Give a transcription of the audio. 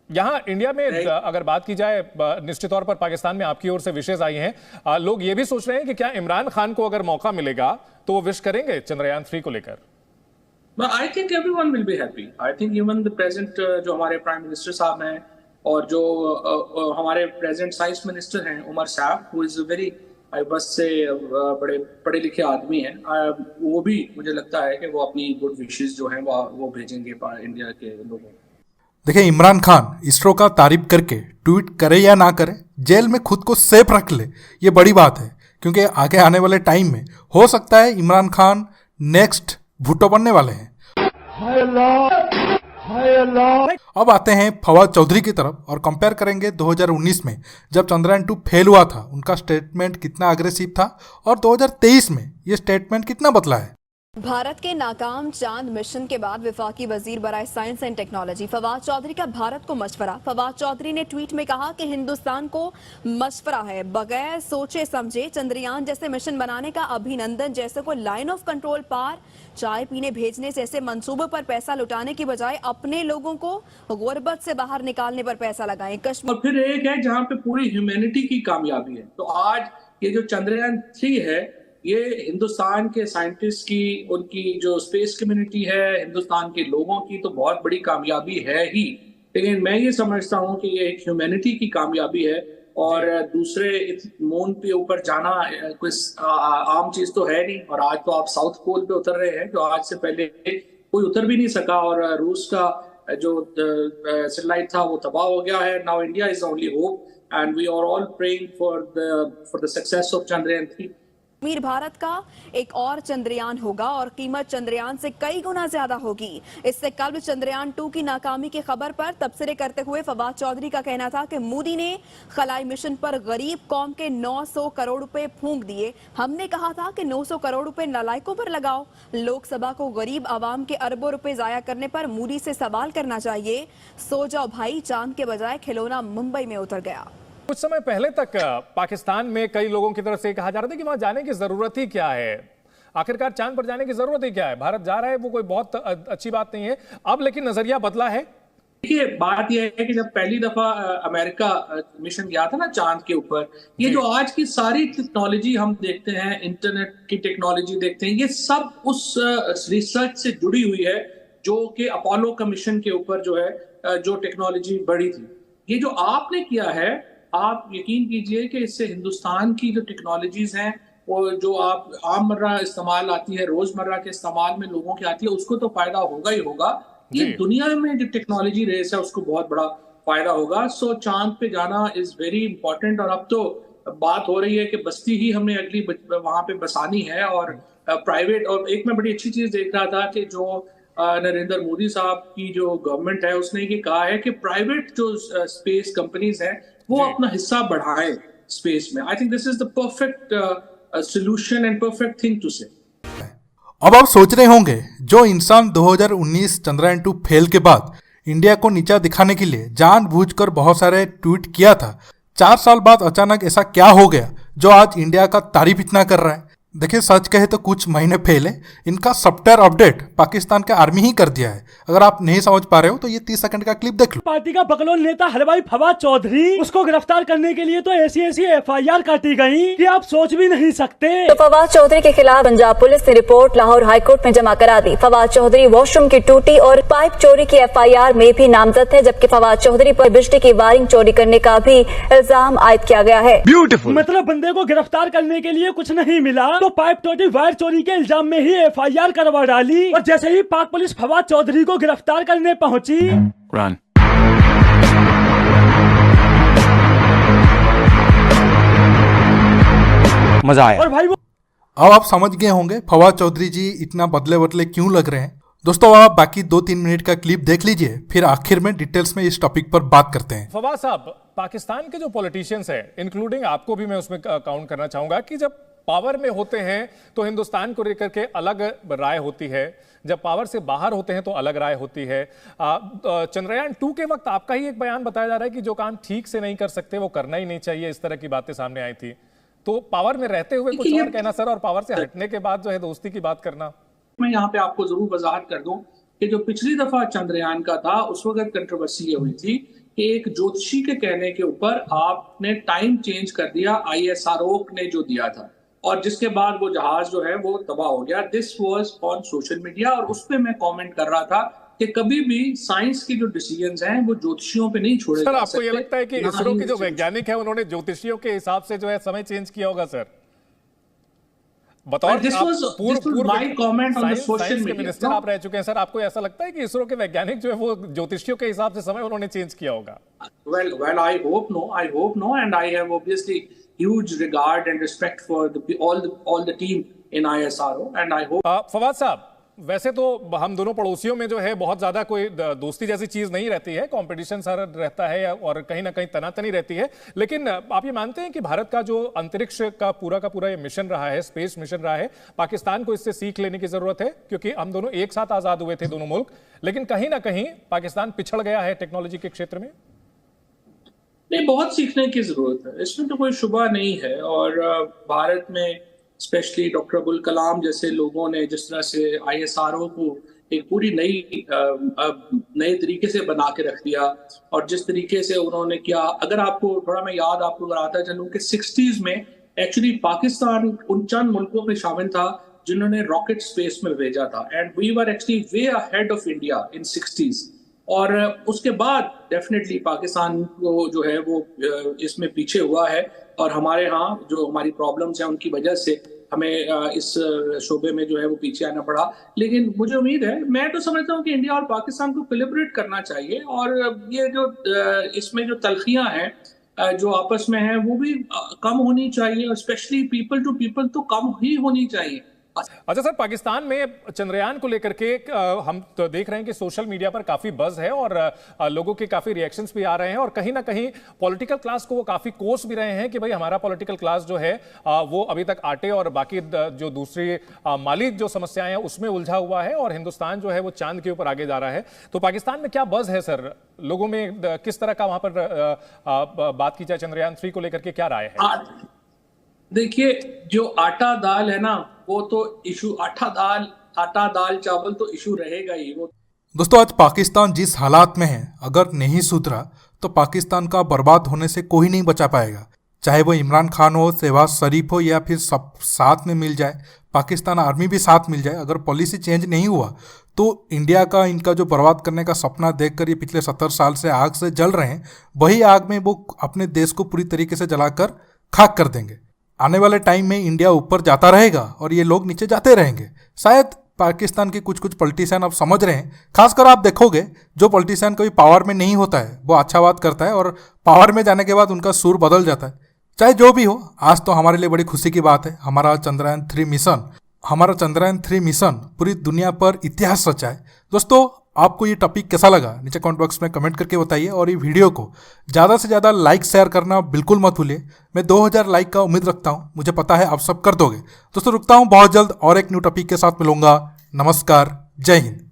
यहाँ इंडिया में अगर बात की जाए, निश्चित तौर पर पाकिस्तान में आपकी ओर से विशेष आई हैं, लोग ये भी सोच रहे हैं कि क्या इमरान खान को अगर मौका मिलेगा तो वो विश करेंगे चंद्रयान-3 को लेकर? I think everyone will be happy. I think even the present जो हमारे प्राइम मिनिस्टर साहब हैं और जो हमारे प्रेजेंट साइंस मिनिस्टर हैं उमर साहब, हु इज वेरी बस से बड़े पढ़े लिखे आदमी हैं, वो भी मुझे लगता है कि वो अपनी गुड विशेस जो हैं वो भेजेंगे इंडिया के लोगों को। देखिए, इमरान खान इसरो का तारीफ करके ट्वीट करे या ना करे, जेल में खुद को सेफ रख ले, ये बड़ी बात है। क्योंकि आगे आने वाले टाइम में हो सकता है इमरान खान नेक्स्ट भुट्टो बनने वाले हैं। अब आते हैं फवाद चौधरी की तरफ और कंपेयर करेंगे 2019 में जब चंद्रयान-2 फेल हुआ था, उनका स्टेटमेंट कितना अग्रेसिव था, और 2023 में ये स्टेटमेंट कितना बदला है। भारत के नाकाम चांद मिशन के बाद वफाकी वजीर बराए science and technology Fawad Chaudhry का भारत को मशवरा। फवाद चौधरी ने ट्वीट में कहा कि हिंदुस्तान को मशवरा है, बगैर सोचे समझे चंद्रयान जैसे मिशन बनाने का अभिनंदन। जैसे को लाइन ऑफ कंट्रोल पार चाय पीने भेजने जैसे मंसूबों पर पैसा लुटाने की बजाय अपने लोगों को गुर्बत से बाहर निकालने पर पैसा लगाएं। कश्मीर और फिर एक है जहां पे पूरी ह्यूमैनिटी की कामयाबी है। तो आज ये जो चंद्रयान-3 है, ये हिंदुस्तान के साइंटिस्ट की, उनकी जो स्पेस कम्युनिटी है, हिंदुस्तान के लोगों की तो बहुत बड़ी कामयाबी है ही, लेकिन मैं ये समझता हूँ कि ये एक ह्यूमैनिटी की कामयाबी है। और दूसरे मून पे ऊपर जाना कोई आम चीज तो है नहीं। और आज तो आप साउथ पोल पे उतर रहे हैं, जो आज से पहले कोई उतर भी नहीं सका, और रूस का जो सैटेलाइट था वो तबाह हो गया है। Now India is only hope and we are all praying for the success of चंद्रयान-3। कश्मीर भारत का एक और चंद्रयान होगा और कीमत चंद्रयान से कई गुना ज्यादा होगी। इससे कल चंद्रयान-2 की नाकामी की खबर पर तबसरे करते हुए फवाद चौधरी का कहना था कि मोदी ने खलाई मिशन पर गरीब कौम के 900 करोड़ रुपए फूंक दिए। हमने कहा था कि 900 करोड़ रुपए नालायकों पर लगाओ। लोकसभा को गरीब आवाम के अरबों रुपए जाया करने पर मोदी से सवाल करना चाहिए। सो जाओ भाई, चांद के बजाय खिलौना मुंबई में उतर गया। कुछ समय पहले तक पाकिस्तान में कई लोगों की तरफ से कहा जा रहा था कि वहां जाने की जरूरत ही क्या है, आखिरकार चांद पर जाने की जरूरत ही क्या है, भारत जा रहा है वो कोई बहुत अच्छी बात नहीं है। अब लेकिन नजरिया बदला है। देखिए, बात यह है कि जब पहली दफा अमेरिका मिशन गया था ना चांद के ऊपर, ये जो आज की सारी टेक्नोलॉजी हम देखते हैं, इंटरनेट की टेक्नोलॉजी देखते हैं, ये सब उस रिसर्च से जुड़ी हुई है जो कि अपोलो का मिशन के ऊपर जो है जो टेक्नोलॉजी बढ़ी थी। ये जो आपने किया है, आप यकीन कीजिए कि इससे हिंदुस्तान की जो टेक्नोलॉजीज हैं, वो जो आप आममर्रा इस्तेमाल आती है, रोजमर्रा के इस्तेमाल में लोगों की आती है, उसको तो फायदा होगा ही होगा। ये दुनिया में जो टेक्नोलॉजी रेस है उसको बहुत बड़ा फायदा होगा। सो चांद पे जाना इज वेरी इंपॉर्टेंट। और अब तो बात हो रही है कि बस्ती ही हमें अगली वहां पे बसानी है, और प्राइवेट। और एक मैं बड़ी अच्छी चीज देख रहा था कि जो नरेंद्र मोदी साहब की जो गवर्नमेंट है, उसने ये कहा है कि प्राइवेट जो स्पेस कंपनीज हैं वो अपना हिस्सा बढ़ाएं स्पेस में। I think this is the perfect solution and perfect thing to say. अब आप सोच रहे होंगे, जो इंसान 2019 चंद्रयान-2 फेल के बाद इंडिया को नीचा दिखाने के लिए जानबूझकर बहुत सारे ट्वीट किया था, 4 साल बाद अचानक ऐसा क्या हो गया जो आज इंडिया का तारीफ इतना कर रहा है। देखिए, सच कहे तो कुछ महीने पहले इनका सॉफ्टवेयर अपडेट पाकिस्तान के आर्मी ही कर दिया है। अगर आप नहीं समझ पा रहे हो तो ये 30 सेकंड का क्लिप देख लो। पार्टी का बकलोल नेता हलवाई फवाद चौधरी, उसको गिरफ्तार करने के लिए तो ऐसी FIR काटी गई कि आप सोच भी नहीं सकते। तो फवाद चौधरी के खिलाफ पंजाब पुलिस ने रिपोर्ट लाहौर हाईकोर्ट में जमा करा दी। फवाद चौधरी वॉशरूम की टूटी और पाइप चोरी की FIR में भी नामजद है, जबकि फवाद चौधरी पर बिजली की वायरिंग चोरी करने का भी इल्जाम आयद किया गया है। मतलब बंदे को गिरफ्तार करने के लिए कुछ नहीं मिला तो पाइप टूटी वायर चोरी के इल्जाम में ही FIR करवा डाली, और जैसे ही पाक पुलिस फवाद चौधरी को गिरफ्तार करने पहुंची, मजा आया। और भाई अब आप समझ गए होंगे फवाद चौधरी जी इतना बदले बदले क्यों लग रहे हैं। दोस्तों, आप बाकी 2-3 मिनट का क्लिप देख लीजिए, फिर आखिर में डिटेल्स में इस टॉपिक पर बात करते हैं। फवाद साहब, पाकिस्तान के जो पॉलिटिशियंस हैं, इंक्लूडिंग आपको भी मैं उसमें काउंट करना चाहूंगा, कि जब पावर में होते हैं तो हिंदुस्तान को लेकर के अलग राय होती है, जब पावर से बाहर होते हैं तो अलग राय होती है। चंद्रयान-2 के वक्त आपका ही एक बयान बताया जा रहा है कि जो काम ठीक से नहीं कर सकते वो करना ही नहीं चाहिए, इस तरह की बातें सामने आई थी। तो पावर में रहते हुए कुछ और कहना सर, और पावर से हटने के बाद जो है दोस्ती की बात करना। मैं यहाँ पे आपको जरूर वजाहत कर दूं कि जो पिछली दफा चंद्रयान का था उस वक्त कंट्रोवर्सी ये हुई थी कि एक ज्योतिषी के कहने के ऊपर आपने टाइम चेंज कर दिया, ISRO ने जो दिया था, और जिसके बाद वो जहाज जो है वो तबाह हो गया। This was on social media, और उस पर मैं कमेंट कर रहा था कि कभी भी साइंस की जो डिसीजंस हैं वो ज्योतिषियों पे नहीं छोड़े सर, जा आपको ये सकते। लगता है कि इसरो के जो वैज्ञानिक है उन्होंने ज्योतिषियों के हिसाब से जो है समय चेंज किया होगा सर? बतौर मिनिस्टर आप रह चुके हैं सर, आपको ऐसा लगता है कि इसरो के वैज्ञानिक जो है वो ज्योतिषियों के हिसाब से समय उन्होंने चेंज किया होगा? Well, I hope no, and I have obviously huge regard and respect for all the team in ISRO, and I hope. Fawad साहब, वैसे तो हम दोनों पड़ोसियों में जो है बहुत ज्यादा कोई दोस्ती जैसी चीज नहीं रहती है, कंपटीशन सारा रहता है और कहीं ना कहीं तनातनी रहती है, लेकिन आप ये मानते हैं कि भारत का जो अंतरिक्ष का पूरा ये मिशन रहा है, स्पेस मिशन रहा है, पाकिस्तान को इससे सीख लेने की जरूरत है? क्योंकि हम दोनों एक साथ आजाद हुए थे दोनों मुल्क, लेकिन कहीं ना कहीं पाकिस्तान पिछड़ गया है टेक्नोलॉजी के क्षेत्र में। नहीं, बहुत सीखने की जरूरत है, इसमें तो कोई शुबा नहीं है। और भारत में स्पेशली डॉक्टर अब्दुल कलाम जैसे लोगों ने जिस तरह से ISRO को एक पूरी नए तरीके से बना के रख दिया, और जिस तरीके से उन्होंने किया, अगर आपको थोड़ा मैं याद आपको बताता चलूं कि 60s में एक्चुअली पाकिस्तान उन चंद मुल्कों में शामिल था जिन्होंने रॉकेट स्पेस में भेजा था, and we were actually way ahead of India in 60s। और उसके बाद डेफिनेटली पाकिस्तान को जो है वो इसमें पीछे हुआ है, और हमारे यहाँ जो हमारी प्रॉब्लम्स हैं उनकी वजह से हमें इस शोबे में जो है वो पीछे आना पड़ा। लेकिन मुझे उम्मीद है, मैं तो समझता हूँ कि इंडिया और पाकिस्तान को कोलैबोरेट करना चाहिए, और ये जो इसमें जो तलखियाँ हैं जो आपस में हैं वो भी कम होनी चाहिए, और स्पेशली पीपल टू पीपल तो कम ही होनी चाहिए। अच्छा सर, पाकिस्तान में चंद्रयान को लेकर के हम तो देख रहे हैं कि सोशल मीडिया पर काफी बज है और लोगों के काफी रिएक्शंस भी आ रहे हैं, और कहीं ना कहीं पॉलिटिकल क्लास को वो काफी कोस भी रहे हैं कि भाई हमारा पॉलिटिकल क्लास जो है वो अभी तक आटे और बाकी जो दूसरी माली जो समस्याएं हैं उसमें उलझा हुआ है, और हिंदुस्तान जो है वो चांद के ऊपर आगे जा रहा है। तो पाकिस्तान में क्या बज है सर, लोगों में किस तरह का वहां पर बात की जाए चंद्रयान 3 को लेकर के, क्या राय है? देखिए, जो आटा दाल है ना वो तो इशू, आटा दाल चावल तो इशू रहेगा ही। वो दोस्तों, आज पाकिस्तान जिस हालात में है, अगर नहीं सुधरा तो पाकिस्तान का बर्बाद होने से कोई नहीं बचा पाएगा। चाहे वो इमरान खान हो, शहबाज शरीफ हो, या फिर सब साथ में मिल जाए, पाकिस्तान आर्मी भी साथ मिल जाए, अगर पॉलिसी चेंज नहीं हुआ तो इंडिया का इनका जो बर्बाद करने का सपना देखकर ये पिछले 70 साल से आग से जल रहे हैं, वही आग में वो अपने देश को पूरी तरीके से जलाकर खाक कर देंगे। आने वाले टाइम में इंडिया ऊपर जाता रहेगा और ये लोग नीचे जाते रहेंगे। शायद पाकिस्तान के कुछ पॉलिटिशियन अब समझ रहे हैं, खासकर आप देखोगे जो पॉलिटिशियन कभी पावर में नहीं होता है वो अच्छा बात करता है, और पावर में जाने के बाद उनका सुर बदल जाता है। चाहे जो भी हो, आज तो हमारे लिए बड़ी खुशी की बात है, हमारा चंद्रयान 3 मिशन पूरी दुनिया पर इतिहास रचा है। दोस्तों, आपको ये टॉपिक कैसा लगा नीचे कमेंट बॉक्स में कमेंट करके बताइए, और ये वीडियो को ज़्यादा से ज़्यादा लाइक शेयर करना बिल्कुल मत भूलिए। मैं 2000 लाइक का उम्मीद रखता हूँ, मुझे पता है आप सब कर दोगे। दोस्तों, रुकता हूँ, बहुत जल्द और एक न्यू टॉपिक के साथ मिलूंगा। नमस्कार, जय हिंद।